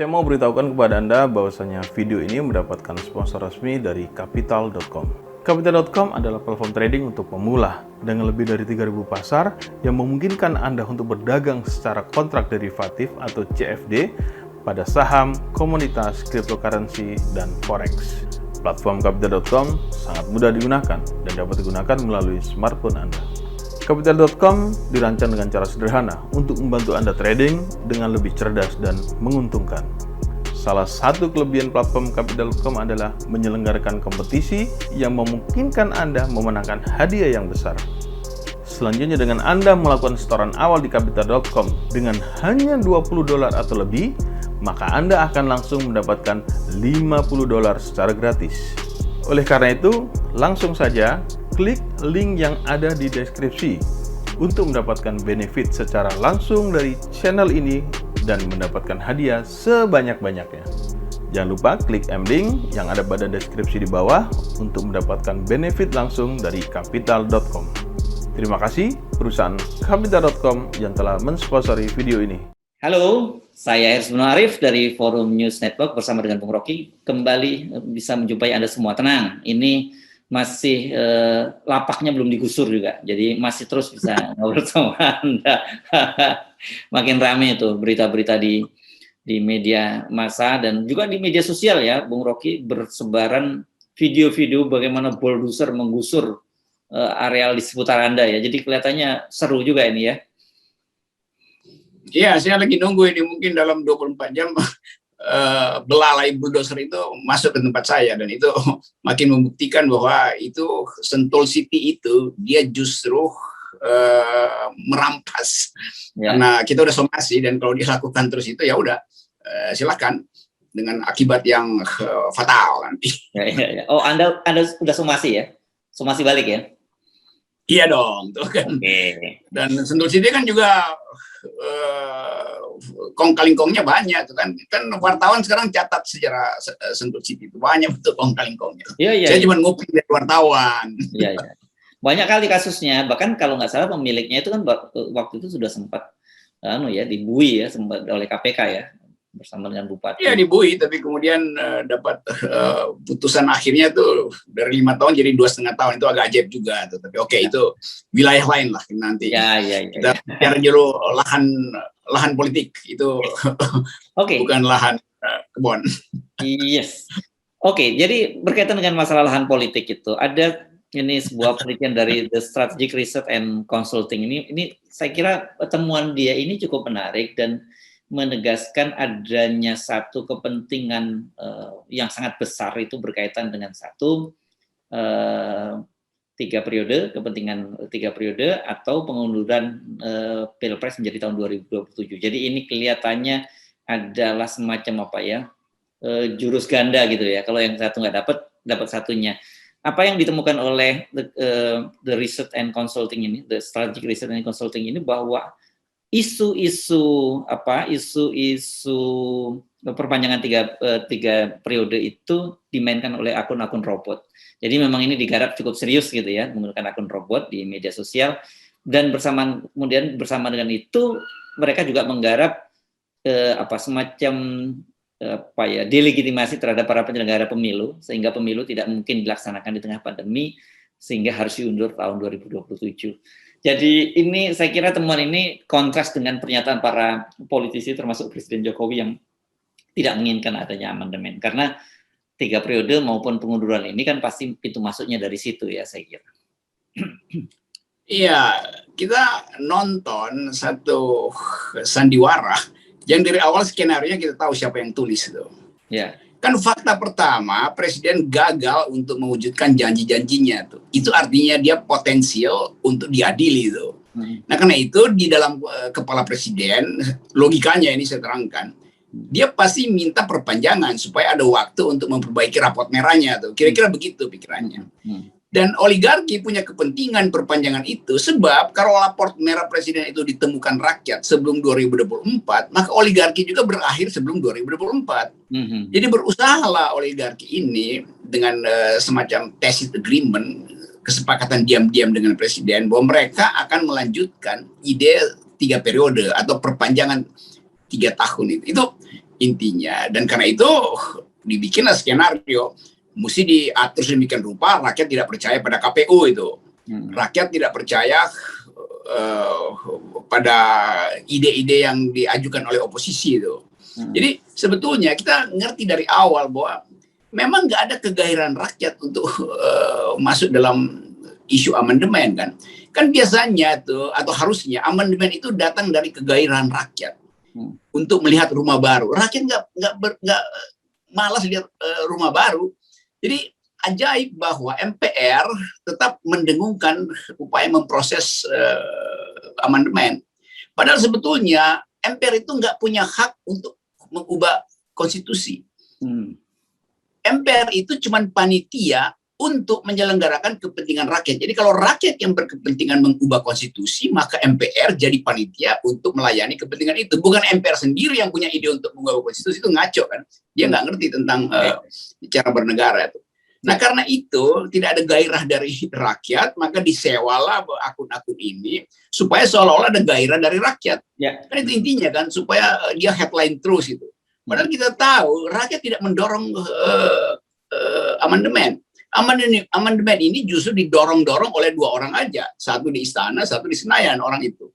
Saya mau beritahukan kepada Anda bahwasanya video ini mendapatkan sponsor resmi dari Kapital.com. Kapital.com adalah platform trading untuk pemula dengan lebih dari 3.000 pasar yang memungkinkan Anda untuk berdagang secara kontrak derivatif atau CFD pada saham, komoditas, cryptocurrency, dan forex. Platform Kapital.com sangat mudah digunakan dan dapat digunakan melalui smartphone Anda. Kapital.com dirancang dengan cara sederhana untuk membantu Anda trading dengan lebih cerdas dan menguntungkan. Salah satu kelebihan platform Kapital.com adalah menyelenggarakan kompetisi yang memungkinkan Anda memenangkan hadiah yang besar. Selanjutnya, dengan Anda melakukan setoran awal di Kapital.com dengan hanya $20 atau lebih, maka Anda akan langsung mendapatkan $50 secara gratis. Oleh karena itu, langsung saja klik link yang ada di deskripsi untuk mendapatkan benefit secara langsung dari channel ini dan mendapatkan hadiah sebanyak-banyaknya. Jangan lupa klik link yang ada pada deskripsi di bawah untuk mendapatkan benefit langsung dari Kapital.com. Terima kasih perusahaan Kapital.com yang telah mensponsori video ini. Halo, saya Hersmono Arif dari Forum News Network bersama dengan Bung Rocky. Kembali bisa menjumpai Anda semua. Tenang, ini masih lapaknya belum digusur juga, jadi masih terus bisa ngobrol sama Anda. Makin ramai itu berita-berita di media massa dan juga di media sosial ya, Bung Rocky, bersebaran video-video bagaimana bulldozer menggusur areal di seputar Anda ya. Jadi kelihatannya seru juga ini ya. Iya, saya lagi nunggu ini mungkin dalam 24 jam belalai bulldozer itu masuk ke tempat saya, dan itu makin membuktikan bahwa itu Sentul City itu dia justru merampas ya. Karena kita udah somasi, dan kalau dilakukan terus itu ya udah silakan dengan akibat yang fatal nanti. Ya. Oh, Anda sudah somasi ya? Somasi balik ya? Iya dong, tuh kan. Okay. Dan Sentul City kan juga kong kalingkongnya banyak tuh kan wartawan sekarang catat sejarah Sentul City itu banyak betul kong kalingkongnya. Iya. Saya cuma ngopi dari wartawan. Iya. Banyak kali kasusnya, bahkan kalau nggak salah pemiliknya itu kan waktu itu sudah sempat dibui ya, sempat oleh KPK ya, bersama dengan bupati. Iya dibui, tapi kemudian dapat putusan akhirnya tuh dari 5 tahun jadi 2,5 tahun. Itu agak ajaib juga tuh. Tapi oke, itu wilayah lain lah nanti. Ya. Kita bicara dulu lahan politik itu. Bukan lahan kebun. Yes. Oke, jadi berkaitan dengan masalah lahan politik itu ada ini sebuah penelitian dari The Strategic Research and Consulting ini saya kira temuan dia ini cukup menarik dan menegaskan adanya satu kepentingan yang sangat besar itu berkaitan dengan kepentingan 3 periode atau pengunduran Pilpres menjadi tahun 2027. Jadi ini kelihatannya adalah semacam jurus ganda gitu ya. Kalau yang satu nggak dapat satunya. Apa yang ditemukan oleh the Research and Consulting ini, the Strategic Research and Consulting ini, bahwa isu-isu perpanjangan tiga periode itu dimainkan oleh akun-akun robot. Jadi memang ini digarap cukup serius gitu ya, menggunakan akun robot di media sosial, dan kemudian bersama dengan itu mereka juga menggarap semacam delegitimasi terhadap para penyelenggara pemilu, sehingga pemilu tidak mungkin dilaksanakan di tengah pandemi, sehingga harus diundur tahun 2027. Jadi ini saya kira temuan ini kontras dengan pernyataan para politisi termasuk Presiden Jokowi yang tidak menginginkan adanya amandemen, karena 3 periode maupun pengunduran ini kan pasti pintu masuknya dari situ ya, saya kira. Iya, kita nonton satu sandiwara yang dari awal skenario kita tahu siapa yang tulis itu. Ya. Kan fakta pertama, Presiden gagal untuk mewujudkan janji-janjinya tuh. Itu artinya dia potensial untuk diadili tuh. Nah, karena itu di dalam kepala Presiden, logikanya ini saya terangkan, dia pasti minta perpanjangan supaya ada waktu untuk memperbaiki rapot merahnya tuh. Kira-kira begitu pikirannya. Dan oligarki punya kepentingan perpanjangan itu, sebab kalau raport merah Presiden itu ditemukan rakyat sebelum 2024, maka oligarki juga berakhir sebelum 2024. Jadi berusahalah oligarki ini dengan semacam tacit agreement, kesepakatan diam-diam dengan Presiden, bahwa mereka akan melanjutkan ide 3 periode atau perpanjangan 3 tahun itu. intinya. Dan karena itu dibikinlah skenario, mesti diatur sedemikian rupa rakyat tidak percaya pada KPU itu. Rakyat tidak percaya pada ide-ide yang diajukan oleh oposisi itu. Jadi sebetulnya kita ngerti dari awal bahwa memang nggak ada kegairahan rakyat untuk masuk dalam isu amandemen kan. Kan biasanya tuh atau harusnya amandemen itu datang dari kegairahan rakyat untuk melihat rumah baru. Rakyat nggak malas lihat rumah baru. Jadi ajaib bahwa MPR tetap mendengungkan upaya memproses amandemen. Padahal sebetulnya MPR itu nggak punya hak untuk mengubah konstitusi. MPR itu cuma panitia untuk menyelenggarakan kepentingan rakyat. Jadi kalau rakyat yang berkepentingan mengubah konstitusi, maka MPR jadi panitia untuk melayani kepentingan itu. Bukan MPR sendiri yang punya ide untuk mengubah konstitusi, itu ngaco kan. Dia nggak ngerti tentang cara bernegara itu. Nah karena itu tidak ada gairah dari rakyat, maka disewalah akun-akun ini supaya seolah-olah ada gairah dari rakyat. Kan itu intinya kan, supaya dia headline terus itu. Padahal kita tahu rakyat tidak mendorong amandemen. Amandemen ini justru didorong-dorong oleh dua orang aja, satu di istana, satu di Senayan orang itu.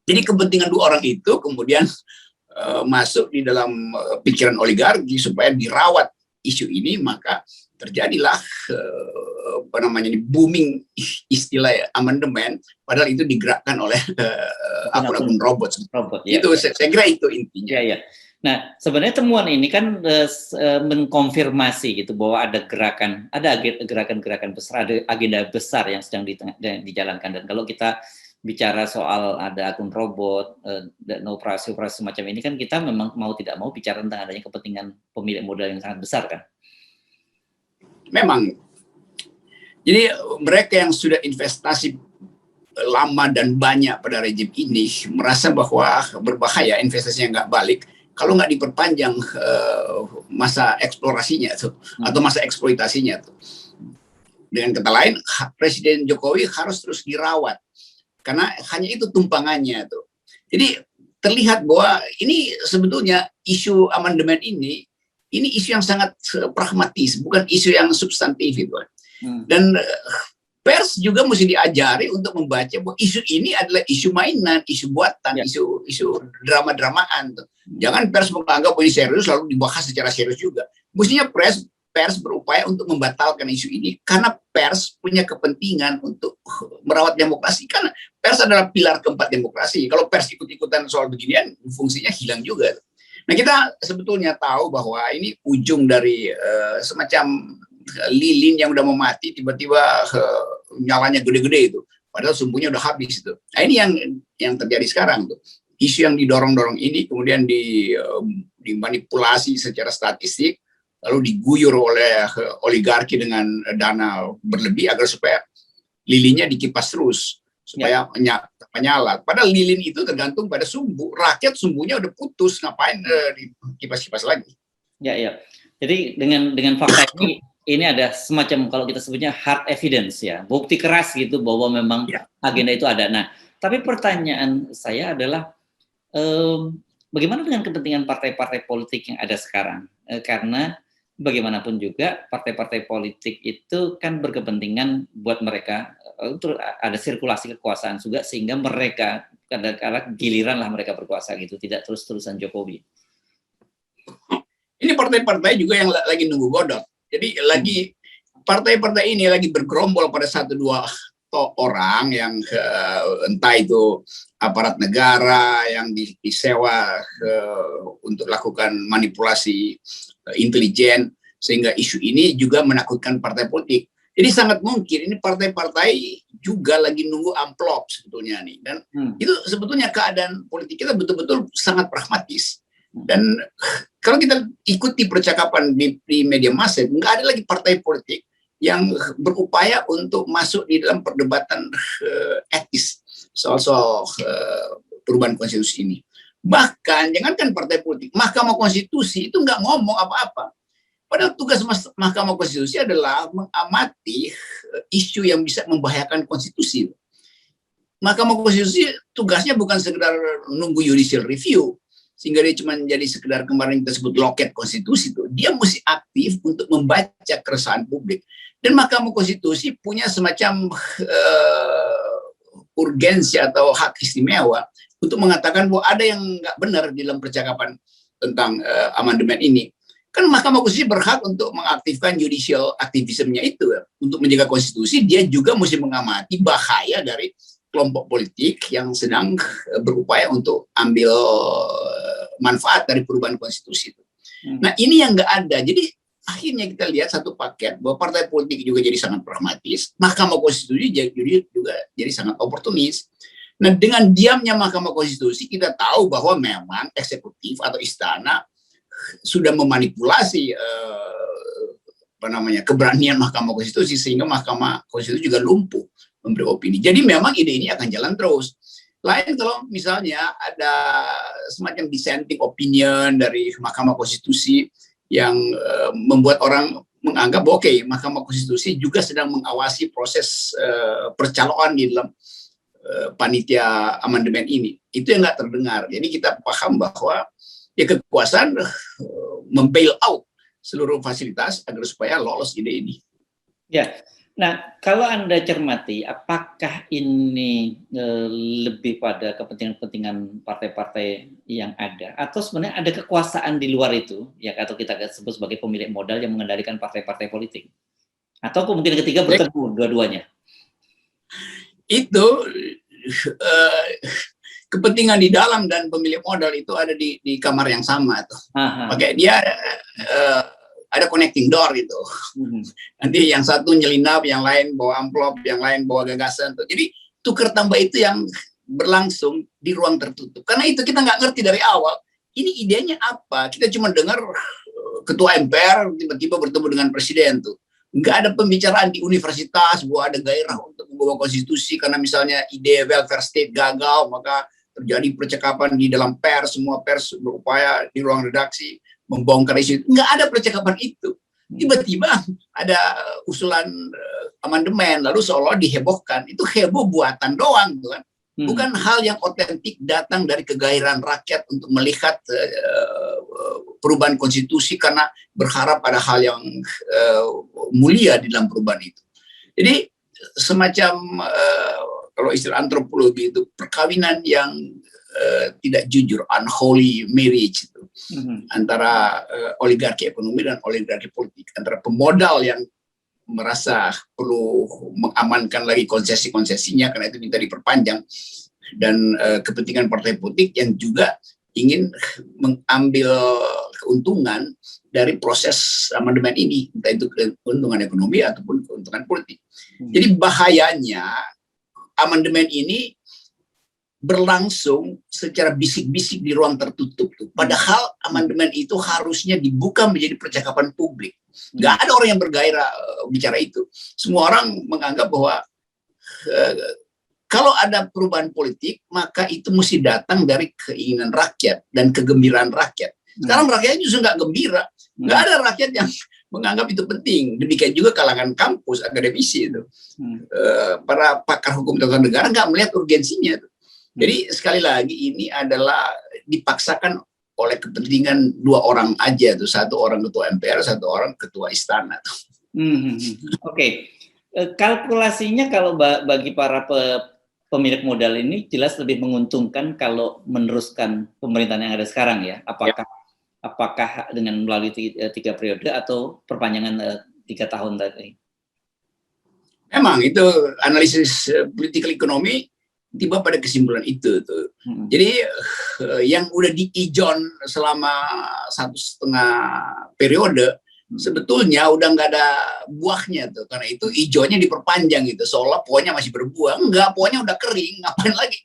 Jadi kepentingan dua orang itu kemudian masuk di dalam pikiran oligarki supaya dirawat isu ini, maka terjadilah booming istilah amandemen, padahal itu digerakkan oleh akun-akun robot. Itu saya kira itu intinya. Nah, sebenarnya temuan ini kan mengkonfirmasi gitu bahwa ada gerakan-gerakan besar, ada agenda besar yang sedang dijalankan. Dan kalau kita bicara soal ada akun robot dan operasi-operasi semacam ini kan kita memang mau tidak mau bicara tentang adanya kepentingan pemilik modal yang sangat besar kan. Memang. Jadi mereka yang sudah investasi lama dan banyak pada rejim ini merasa bahwa berbahaya investasinya nggak balik kalau nggak diperpanjang masa eksplorasinya tuh atau masa eksploitasinya tuh. Dengan kata lain, Presiden Jokowi harus terus dirawat karena hanya itu tumpangannya tuh. Jadi terlihat bahwa ini sebetulnya isu amandemen ini isu yang sangat pragmatis, bukan isu yang substantif itu. Dan pers juga mesti diajari untuk membaca bahwa isu ini adalah isu mainan, isu buatan, isu drama-dramaan. Jangan pers menganggap ini serius lalu dibahas secara serius juga. Mestinya pers berupaya untuk membatalkan isu ini karena pers punya kepentingan untuk merawat demokrasi. Karena pers adalah pilar keempat demokrasi. Kalau pers ikut-ikutan soal beginian, fungsinya hilang juga. Nah kita sebetulnya tahu bahwa ini ujung dari semacam lilin yang udah mau mati, tiba-tiba nyalanya gede-gede itu. Padahal sumbunya udah habis itu. Nah ini yang terjadi sekarang tuh. Isu yang didorong-dorong ini kemudian dimanipulasi secara statistik, lalu diguyur oleh oligarki dengan dana berlebih agar supaya lilinnya dikipas terus. Supaya menyala. Padahal lilin itu tergantung pada sumbu. Rakyat sumbunya udah putus, ngapain dikipas-kipas lagi? Ya. Jadi dengan fakta ini ada semacam kalau kita sebutnya hard evidence ya, bukti keras gitu bahwa memang agenda itu ada. Nah, tapi pertanyaan saya adalah bagaimana dengan kepentingan partai-partai politik yang ada sekarang? Karena bagaimanapun juga partai-partai politik itu kan berkepentingan buat mereka ada sirkulasi kekuasaan juga sehingga mereka kadang-kadang giliran lah mereka berkuasa gitu, tidak terus-terusan Jokowi. Ini partai-partai juga yang lagi nunggu godot. Jadi lagi partai-partai ini lagi bergerombol pada satu dua orang yang entah itu aparat negara yang disewa untuk lakukan manipulasi intelijen sehingga isu ini juga menakutkan partai politik. Jadi sangat mungkin ini partai-partai juga lagi nunggu amplop sebetulnya nih. Dan itu sebetulnya keadaan politik kita betul-betul sangat pragmatis. Dan kalau kita ikuti percakapan di media massa, nggak ada lagi partai politik yang berupaya untuk masuk di dalam perdebatan etis soal perubahan konstitusi ini. Bahkan jangankan partai politik, Mahkamah Konstitusi itu nggak ngomong apa-apa. Padahal tugas Mahkamah Konstitusi adalah mengamati isu yang bisa membahayakan konstitusi. Mahkamah Konstitusi tugasnya bukan sekedar nunggu judicial review. sehingga dia cuma jadi sekedar kemarin kita sebut loket konstitusi itu. Dia mesti aktif untuk membaca keresahan publik. Dan Mahkamah Konstitusi punya semacam urgensi atau hak istimewa untuk mengatakan bahwa ada yang nggak benar di dalam percakapan tentang amandemen ini. Kan Mahkamah Konstitusi berhak untuk mengaktifkan judicial aktivismenya itu ya. Untuk menjaga konstitusi, dia juga mesti mengamati bahaya dari kelompok politik yang sedang berupaya untuk ambil manfaat dari perubahan konstitusi itu. Nah ini yang nggak ada. Jadi akhirnya kita lihat satu paket bahwa partai politik juga jadi sangat pragmatis, Mahkamah Konstitusi juga jadi sangat oportunis. Nah dengan diamnya Mahkamah Konstitusi kita tahu bahwa memang eksekutif atau istana sudah memanipulasi keberanian Mahkamah Konstitusi sehingga Mahkamah Konstitusi juga lumpuh memberi opini. Jadi memang ide ini akan jalan terus. Lain kalau misalnya ada semacam dissenting opinion dari Mahkamah Konstitusi yang membuat orang menganggap bahwa oke, Mahkamah Konstitusi juga sedang mengawasi proses percaloan di dalam panitia amandemen ini. Itu yang nggak terdengar. Jadi kita paham bahwa ya kekuasaan membail out seluruh fasilitas agar supaya lolos ide ini. Ya, nah kalau Anda cermati, apakah ini lebih pada kepentingan-kepentingan partai-partai yang ada, atau sebenarnya ada kekuasaan di luar itu, ya atau kita sebut sebagai pemilik modal yang mengendalikan partai-partai politik, atau kemungkinan ketiga bertemu dua-duanya? Itu kepentingan di dalam dan pemilik modal itu ada di kamar yang sama tuh. Makanya dia ada connecting door gitu. Nanti yang satu nyelinap, yang lain bawa amplop, yang lain bawa gagasan tuh. Jadi tukar tambah itu yang berlangsung di ruang tertutup. Karena itu kita nggak ngerti dari awal. Ini idenya apa? Kita cuma dengar ketua MPR tiba-tiba bertemu dengan presiden tuh. Nggak ada pembicaraan di universitas bahwa ada gairah untuk mengubah konstitusi karena misalnya ide welfare state gagal, maka terjadi percakapan di dalam pers, semua pers berupaya di ruang redaksi membongkar isu. Nggak ada percakapan itu. Tiba-tiba ada usulan amandemen, lalu seolah dihebohkan. Itu heboh buatan doang, kan? Bukan hal yang otentik datang dari kegairahan rakyat untuk melihat perubahan konstitusi karena berharap pada hal yang mulia di dalam perubahan itu. Jadi semacam kalau istilah antropologi itu perkawinan yang tidak jujur, unholy marriage itu antara oligarki ekonomi dan oligarki politik, antara pemodal yang merasa perlu mengamankan lagi konsesi-konsesinya karena itu minta diperpanjang, dan kepentingan partai politik yang juga ingin mengambil keuntungan dari proses amandemen ini, entah itu keuntungan ekonomi ataupun keuntungan politik. Jadi bahayanya amandemen ini berlangsung secara bisik-bisik di ruang tertutup tuh. Padahal amandemen itu harusnya dibuka menjadi percakapan publik. Nggak ada orang yang bergairah bicara itu. Semua orang menganggap bahwa kalau ada perubahan politik, maka itu mesti datang dari keinginan rakyat dan kegembiraan rakyat. Sekarang rakyatnya justru nggak gembira. Nggak ada rakyat yang menganggap itu penting. Demikian juga kalangan kampus, akademisi itu. Para pakar hukum tata negara nggak melihat urgensinya. Jadi sekali lagi ini adalah dipaksakan oleh kepentingan dua orang aja tuh, satu orang ketua MPR, satu orang ketua istana. Oke. Kalkulasinya kalau bagi para pemilik modal ini jelas lebih menguntungkan kalau meneruskan pemerintahan yang ada sekarang ya. Apakah dengan melalui 3 periode atau perpanjangan 3 tahun tadi? Memang itu analisis political economy tiba pada kesimpulan itu tuh. Jadi yang udah diijon selama 1,5 periode sebetulnya udah nggak ada buahnya tuh, karena itu ijonnya diperpanjang gitu, seolah pohonnya masih berbuah. Enggak, pohonnya udah kering, ngapain lagi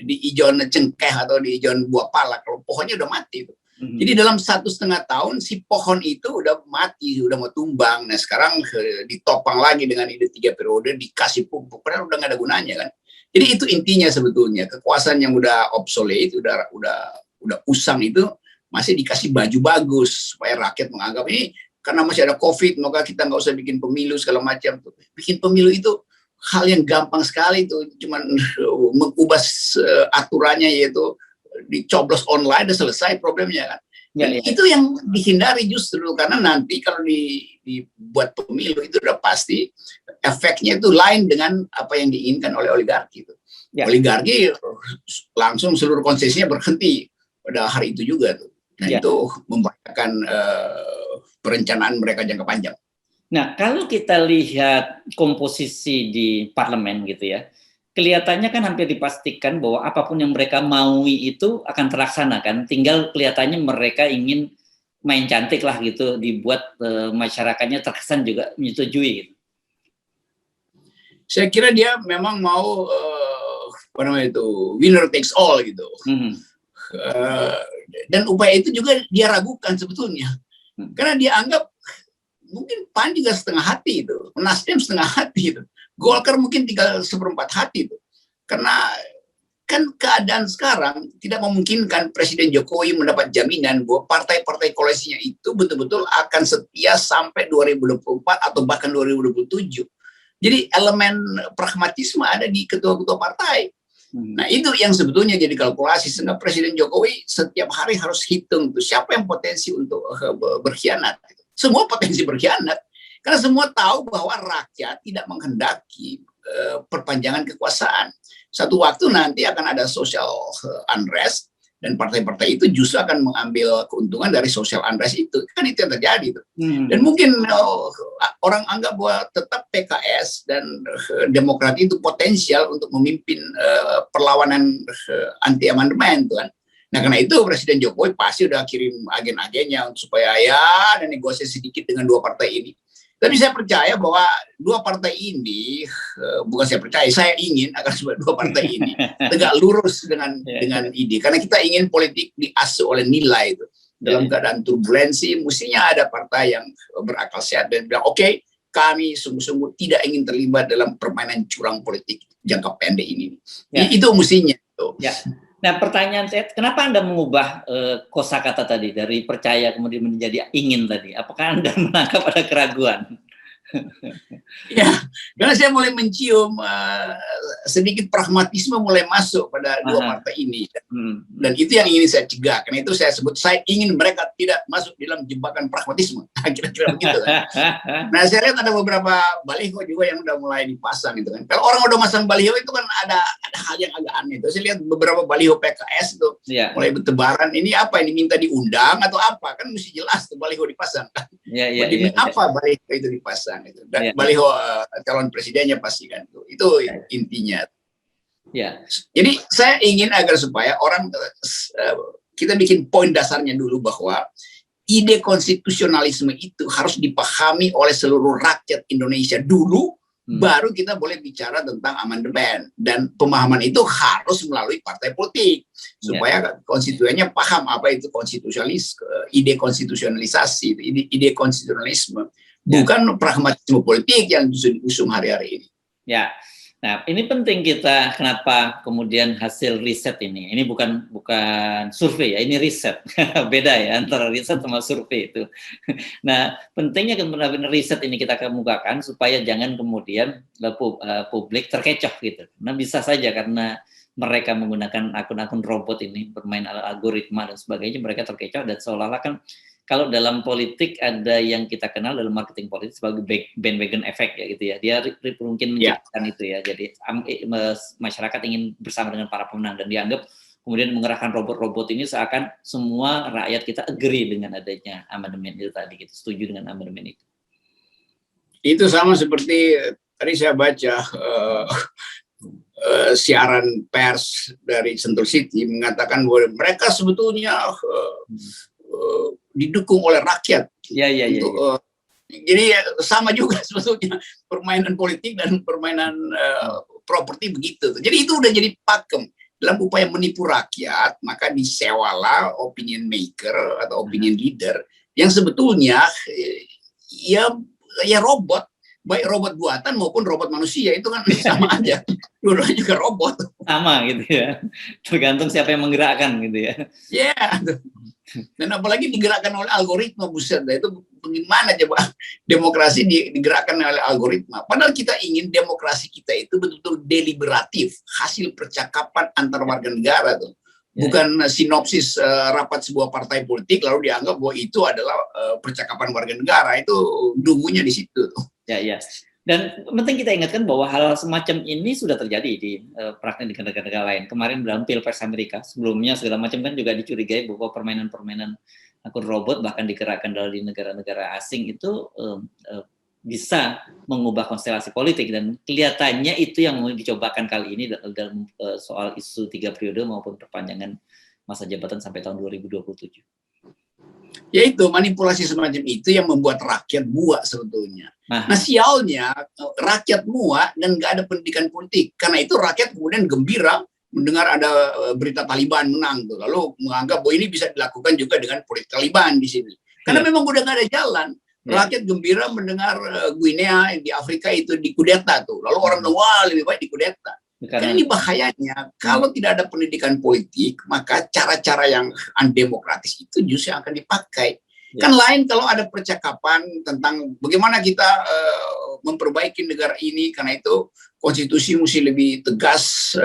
di ijon cengkeh atau di ijon buah pala kalau pohonnya udah mati tuh. Jadi dalam 1,5 tahun si pohon itu udah mati, udah mau tumbang. Nah sekarang ditopang lagi dengan ide 3 periode, dikasih pupuk, padahal udah nggak ada gunanya kan. Jadi itu intinya sebetulnya, kekuasaan yang udah obsolete, udah usang itu masih dikasih baju bagus supaya rakyat menganggap ini karena masih ada COVID maka kita nggak usah bikin pemilu segala macam. Bikin pemilu itu hal yang gampang sekali tuh, cuman mengubah aturannya, yaitu dicoblos online udah selesai problemnya kan. Dan itu yang dihindari justru, karena nanti kalau dibuat pemilu itu udah pasti efeknya itu lain dengan apa yang diinginkan oleh oligarki itu. Oligarki langsung seluruh konsesinya berhenti pada hari itu juga tuh. Nah itu membahayakan perencanaan mereka jangka panjang. Nah kalau kita lihat komposisi di parlemen gitu ya, kelihatannya kan hampir dipastikan bahwa apapun yang mereka maui itu akan terlaksana kan. Tinggal kelihatannya mereka ingin main cantik lah gitu, dibuat masyarakatnya terkesan juga menyetujui gitu. Saya kira dia memang mau apa namanya itu winner takes all gitu. Dan upaya itu juga dia ragukan sebetulnya. Karena dia anggap mungkin PAN juga setengah hati itu, Nasdem setengah hati itu. Golkar mungkin tinggal 1/4 hati itu. Karena kan keadaan sekarang tidak memungkinkan Presiden Jokowi mendapat jaminan bahwa partai-partai koalisinya itu betul-betul akan setia sampai 2024 atau bahkan 2027. Jadi elemen pragmatisme ada di ketua-ketua partai. Nah itu yang sebetulnya jadi kalkulasi, sehingga Presiden Jokowi setiap hari harus hitung tuh siapa yang potensi untuk berkhianat. Semua potensi berkhianat. Karena semua tahu bahwa rakyat tidak menghendaki perpanjangan kekuasaan. Satu waktu nanti akan ada social unrest, dan partai-partai itu justru akan mengambil keuntungan dari social unrest itu. Kan itu yang terjadi. Dan mungkin orang anggap bahwa tetap PKS dan Demokrat itu potensial untuk memimpin perlawanan anti amandemen tuh kan. Nah karena itu Presiden Jokowi pasti udah kirim agen-agennya supaya ya ada negosiasi sedikit dengan dua partai ini. Tapi saya percaya bahwa dua partai ini, bukan saya percaya, saya ingin agar supaya dua partai ini tegak lurus dengan ide. Karena kita ingin politik diasuh oleh nilai itu. Dalam keadaan turbulensi, mestinya ada partai yang berakal sehat dan bilang, oke, kami sungguh-sungguh tidak ingin terlibat dalam permainan curang politik jangka pendek ini. Itu mestinya. Nah pertanyaan saya, kenapa Anda mengubah kosakata tadi dari percaya kemudian menjadi ingin tadi? Apakah Anda menangkap ada keraguan? Ya, karena saya mulai mencium sedikit pragmatisme mulai masuk pada dua partai ini, dan itu yang ingin saya cegah. Karena itu saya sebut saya ingin mereka tidak masuk dalam jebakan pragmatisme, kira-kira begitu kan. Nah saya lihat ada beberapa baliho juga yang udah mulai dipasang itu kan. Kalau orang udah masang baliho itu kan ada hal yang agak aneh itu. Saya lihat beberapa baliho PKS itu mulai bertebaran. Ini apa? Ini minta diundang atau apa? Kan mesti jelas tuh baliho dipasang kan. Apa baliho itu dipasang? Itu. Dan baliho calon presidennya pasti kan itu intinya. Jadi saya ingin agar supaya orang kita bikin poin dasarnya dulu bahwa ide konstitusionalisme itu harus dipahami oleh seluruh rakyat Indonesia dulu, baru kita boleh bicara tentang amandemen, dan pemahaman itu harus melalui partai politik supaya konstituennya paham apa itu konstitusionalis, ide konstitusionalisasi, ide konstitusionalisme. Bukan pragmatisme politik yang justru diusung hari-hari ini. Nah ini penting kita, kenapa kemudian hasil riset ini bukan survei ya, ini riset. Beda ya antara riset sama survei itu. Nah pentingnya kemudian riset ini kita kemukakan supaya jangan kemudian publik terkecoh gitu. Nah bisa saja karena mereka menggunakan akun-akun robot ini, bermain algoritma dan sebagainya, mereka terkecoh, dan seolah-olah kan kalau dalam politik ada yang kita kenal dalam marketing politik sebagai bandwagon effect ya gitu ya. Dia mungkin menciptakan itu ya. Jadi masyarakat ingin bersama dengan para pemenang, dan dianggap kemudian mengerahkan robot-robot ini seakan semua rakyat kita agree dengan adanya amandemen itu tadi gitu, setuju dengan amandemen itu. Itu sama seperti tadi saya baca siaran pers dari Sentul City mengatakan bahwa mereka sebetulnya didukung oleh rakyat. Jadi sama juga sebetulnya permainan politik dan permainan properti begitu. Jadi itu udah jadi pakem dalam upaya menipu rakyat, maka disewalah opinion maker atau opinion leader yang sebetulnya ya robot, baik robot buatan maupun robot manusia, itu kan sama aja. Dua-duanya juga robot. Sama gitu ya. Tergantung siapa yang menggerakkan gitu ya. Dan apalagi digerakkan oleh algoritma, buset, itu bagaimana coba demokrasi digerakkan oleh algoritma. Padahal kita ingin demokrasi kita itu betul-betul deliberatif, hasil percakapan antar warga negara tuh. bukan sinopsis rapat sebuah partai politik lalu dianggap bahwa itu adalah percakapan warga negara. Itu dungunya di situ. Ya, ya. Dan penting kita ingatkan bahwa hal semacam ini sudah terjadi di praktek di negara-negara lain. Kemarin dalam Pilpres Amerika, sebelumnya segala macam kan juga dicurigai bahwa permainan-permainan akun robot bahkan digerakkan di negara-negara asing itu bisa mengubah konstelasi politik, dan kelihatannya itu yang mau dicobakan kali ini dalam soal isu 3 periode maupun perpanjangan masa jabatan sampai tahun 2027. Yaitu manipulasi semacam itu yang membuat rakyat muak sebetulnya. Nah sialnya rakyat muak dan nggak ada pendidikan politik. Karena itu rakyat kemudian gembira mendengar ada berita Taliban menang tuh, lalu menganggap bahwa ini bisa dilakukan juga dengan politik Taliban di sini. Karena memang udah nggak ada jalan. Rakyat gembira mendengar Guinea di Afrika itu dikudeta tuh. Lalu orang bilang, wah lebih baik dikudeta. Karena ini bahayanya, kalau tidak ada pendidikan politik, maka cara-cara yang undemokratis itu justru akan dipakai. Kan lain kalau ada percakapan tentang bagaimana kita memperbaiki negara ini, karena itu konstitusi mesti lebih tegas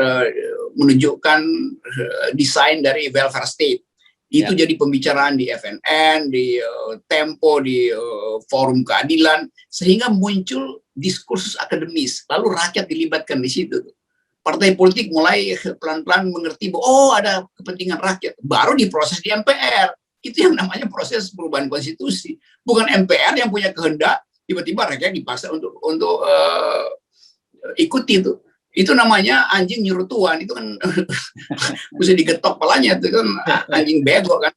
menunjukkan desain dari welfare state. Itu jadi pembicaraan di FNN, di Tempo, di forum keadilan, sehingga muncul diskursus akademis, lalu rakyat dilibatkan di situ. Partai politik mulai pelan-pelan mengerti bahwa oh ada kepentingan rakyat, baru diproses di MPR. Itu yang namanya proses perubahan konstitusi. Bukan MPR yang punya kehendak, tiba-tiba rakyat dipaksa untuk ikuti itu. Itu namanya anjing nyuruh tuan, itu kan bisa digetok palanya, itu kan anjing bego kan.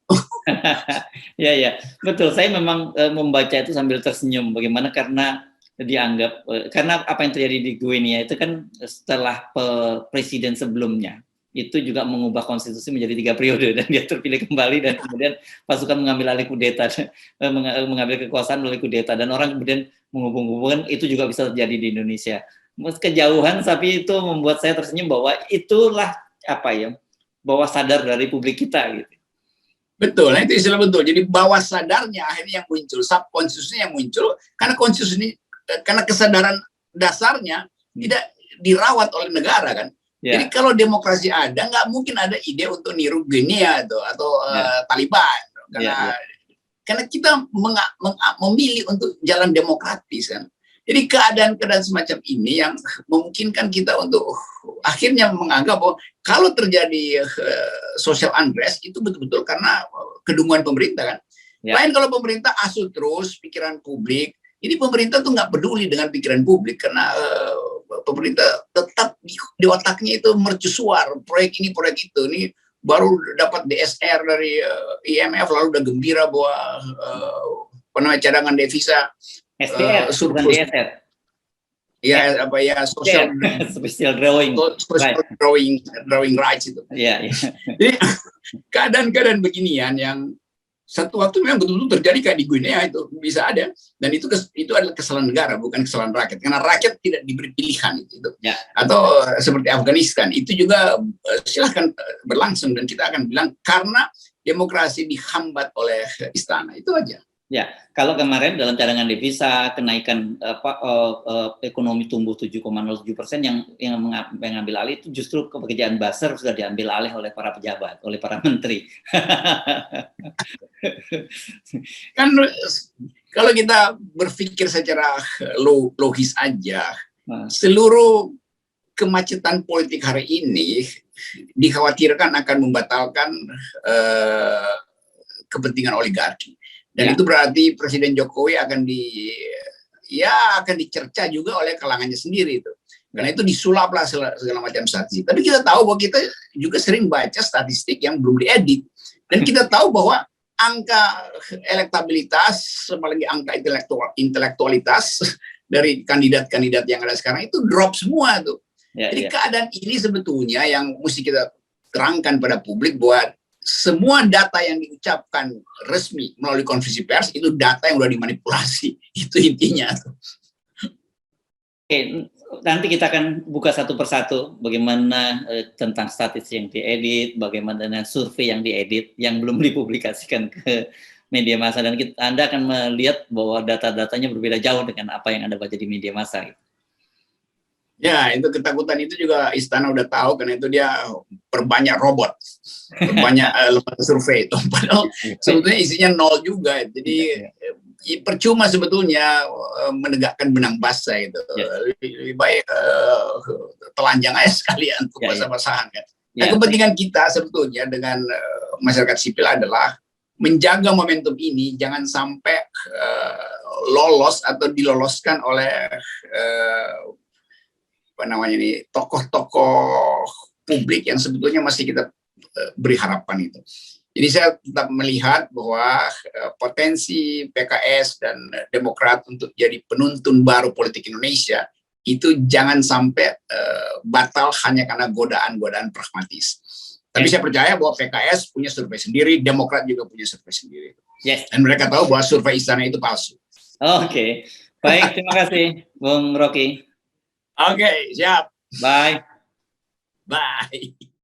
Ya, betul. Saya memang membaca itu sambil tersenyum. Bagaimana karena dianggap karena apa yang terjadi di Guinea itu kan setelah presiden sebelumnya itu juga mengubah konstitusi menjadi 3 periode dan dia terpilih kembali, dan kemudian pasukan mengambil alih kudeta, mengambil kekuasaan melalui kudeta, dan orang kemudian menghubung-hubungkan itu juga bisa terjadi di Indonesia. Kejauhan, tapi itu membuat saya tersenyum bahwa itulah bawah sadar dari publik kita gitu. Betul, nah itu istilah betul. Jadi bawah sadarnya akhirnya yang muncul, subkonsumsinya yang muncul, karena konstitusi, karena kesadaran dasarnya tidak dirawat oleh negara kan. Jadi kalau demokrasi ada, nggak mungkin ada ide untuk niru Guinea atau Taliban, karena kita memilih untuk jalan demokratis kan. Jadi keadaan-keadaan semacam ini yang memungkinkan kita untuk akhirnya menganggap bahwa kalau terjadi social unrest itu betul-betul karena kedunguan pemerintah kan. Lain kalau pemerintah asuh terus pikiran publik, ini pemerintah tuh nggak peduli dengan pikiran publik karena pemerintah tetap di otaknya itu mercusuar proyek ini proyek itu. Ini baru dapat DSR dari IMF lalu udah gembira bahwa cadangan devisa SDR, bukan DSR. Ya, social drawing rights itu. Jadi keadaan-keadaan beginian yang satu waktu memang betul-betul terjadi kayak di Guinea itu bisa ada, dan itu adalah kesalahan negara, bukan kesalahan rakyat, karena rakyat tidak diberi pilihan itu. Atau seperti Afghanistan itu juga silahkan berlangsung, dan kita akan bilang karena demokrasi dihambat oleh istana, itu aja. Ya, kalau kemarin dalam cadangan devisa kenaikan ekonomi tumbuh 7,07% yang mengambil alih itu justru pekerjaan buzzer sudah diambil alih oleh para pejabat, oleh para menteri. Kan kalau kita berpikir secara logis aja, seluruh kemacetan politik hari ini dikhawatirkan akan membatalkan kepentingan oligarki. Dan itu berarti Presiden Jokowi akan dicerca juga oleh kalangannya sendiri itu. Karena itu disulaplah segala macam statistik. Tapi kita tahu bahwa kita juga sering baca statistik yang belum diedit. Dan kita tahu bahwa angka elektabilitas, apalagi angka intelektualitas dari kandidat-kandidat yang ada sekarang itu drop semua tuh. Jadi keadaan ini sebetulnya yang mesti kita terangkan pada publik bahwa semua data yang diucapkan resmi melalui konferensi pers itu data yang sudah dimanipulasi. Itu intinya. Oke, nanti kita akan buka satu persatu bagaimana tentang statistik yang diedit, bagaimana dengan survei yang diedit yang belum dipublikasikan ke media massa, dan Anda akan melihat bahwa data-datanya berbeda jauh dengan apa yang Anda baca di media massa. Ya, itu ketakutan itu juga istana udah tahu, karena itu dia perbanyak robot, perbanyak lembaga survei itu. Padahal sebetulnya isinya nol juga. Jadi percuma sebetulnya menegakkan benang basah itu. Lebih baik telanjang aja sekalian untuk basah-basahan kan. Nah, kepentingan kita sebetulnya dengan masyarakat sipil adalah menjaga momentum ini jangan sampai lolos atau diloloskan oleh tokoh-tokoh publik yang sebetulnya masih kita beri harapan itu. Jadi saya tetap melihat bahwa potensi PKS dan Demokrat untuk jadi penuntun baru politik Indonesia itu jangan sampai batal hanya karena godaan-godaan pragmatis. Tapi saya percaya bahwa PKS punya survei sendiri, Demokrat juga punya survei sendiri. Dan mereka tahu bahwa survei istana itu palsu. Oke. Baik, terima kasih Bung Rocky. Oke, siap. Bye. Bye.